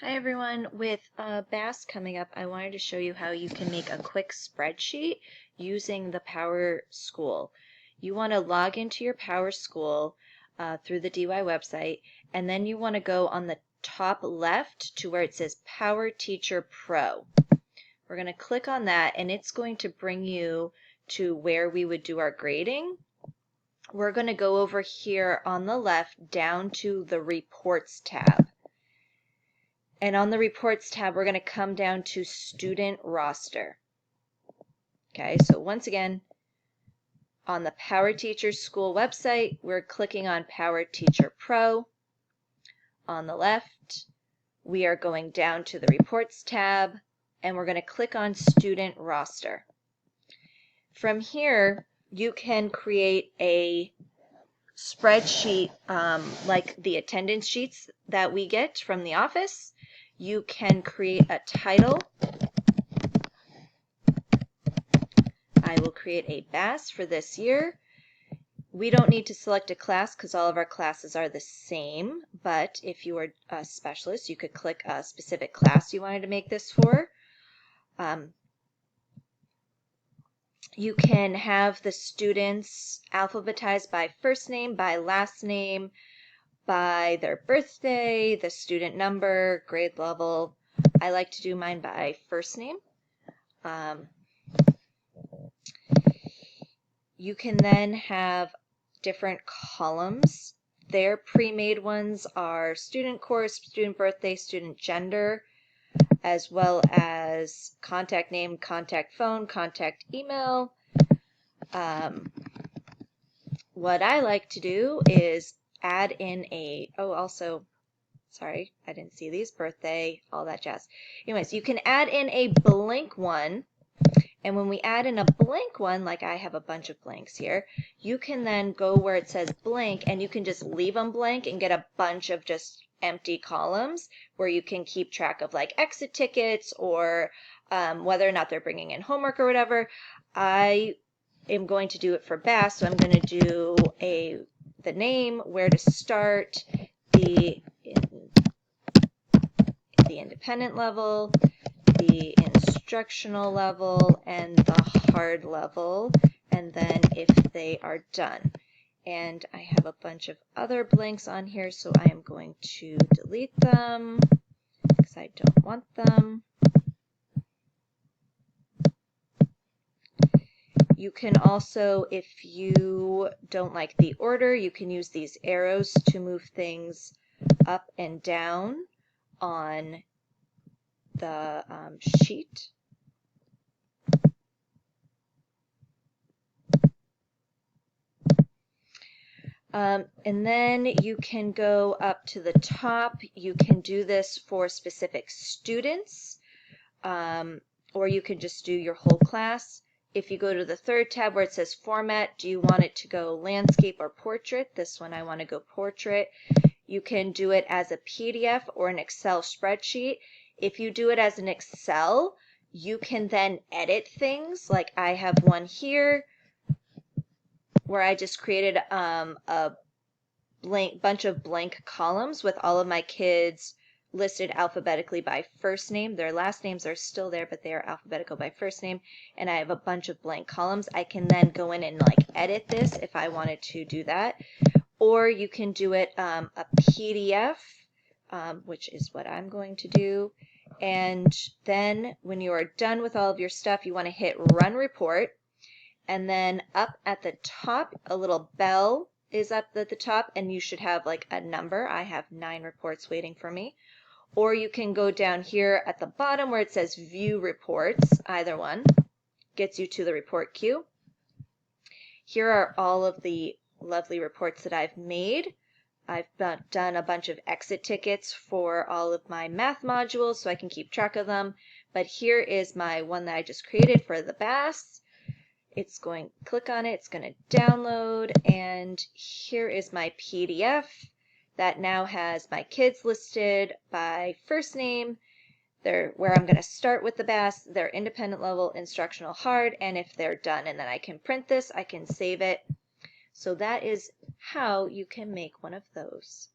Hi everyone, with BAS coming up, I wanted to show you how you can make a quick spreadsheet using the PowerSchool. You want to log into your PowerSchool through the DY website, and then you want to go on the top left to where it says Power Teacher Pro. We're going to click on that, and it's going to bring you to where we would do our grading. We're going to go over here on the left down to the Reports tab. And on the Reports tab, we're going to come down to Student Roster. Okay, so once again, on the Power Teacher School website, we're clicking on Power Teacher Pro. On the left, we are going down to the Reports tab, and we're going to click on Student Roster. From here, you can create a spreadsheet like the attendance sheets that we get from the office. You can create a title. I will create a BAS for this year. We don't need to select a class because all of our classes are the same, but if you are a specialist, you could click a specific class you wanted to make this for. You can have the students alphabetized by first name, by last name, by their birthday, the student number, grade level. I like to do mine by first name. You can then have different columns. Their pre-made ones are student course, student birthday, student gender, as well as contact name, contact phone, contact email. What I like to do is add in sorry, I didn't see these, birthday, all that jazz. Anyways, you can add in a blank one, and when we add in a blank one, like I have a bunch of blanks here, you can then go where it says blank, and you can just leave them blank and get a bunch of just empty columns where you can keep track of like exit tickets or whether or not they're bringing in homework or whatever. I am going to do it for BAS, so I'm going to do the name, where to start, the independent level, the instructional level, and the hard level, and then if they are done. And I have a bunch of other blanks on here, so I am going to delete them because I don't want them. You can also, if you don't like the order, you can use these arrows to move things up and down on the sheet. And then you can go up to the top. You can do this for specific students, or you can just do your whole class. If you go to the third tab where it says format, do you want it to go landscape or portrait? This one I want to go portrait. You can do it as a PDF or an Excel spreadsheet. If you do it as an Excel, you can then edit things. Like I have one here where I just created a bunch of blank columns with all of my kids listed alphabetically by first name. Their last names are still there, but they are alphabetical by first name. And I have a bunch of blank columns. I can then go in and like edit this if I wanted to do that. Or you can do it a PDF, which is what I'm going to do. And then when you are done with all of your stuff, you want to hit Run Report. And then up at the top, a little bell is up at the top, and you should have like a number. I have 9 reports waiting for me. Or you can go down here at the bottom where it says View Reports. Either one gets you to the report queue. Here are all of the lovely reports that I've made. I've done a bunch of exit tickets for all of my math modules so I can keep track of them. But here is my one that I just created for the BAS. It's going to click on it, it's going to download, and here is my PDF that now has my kids listed by first name, where I'm going to start with the BAS, their independent level, instructional hard, and if they're done. And then I can print this, I can save it. So that is how you can make one of those.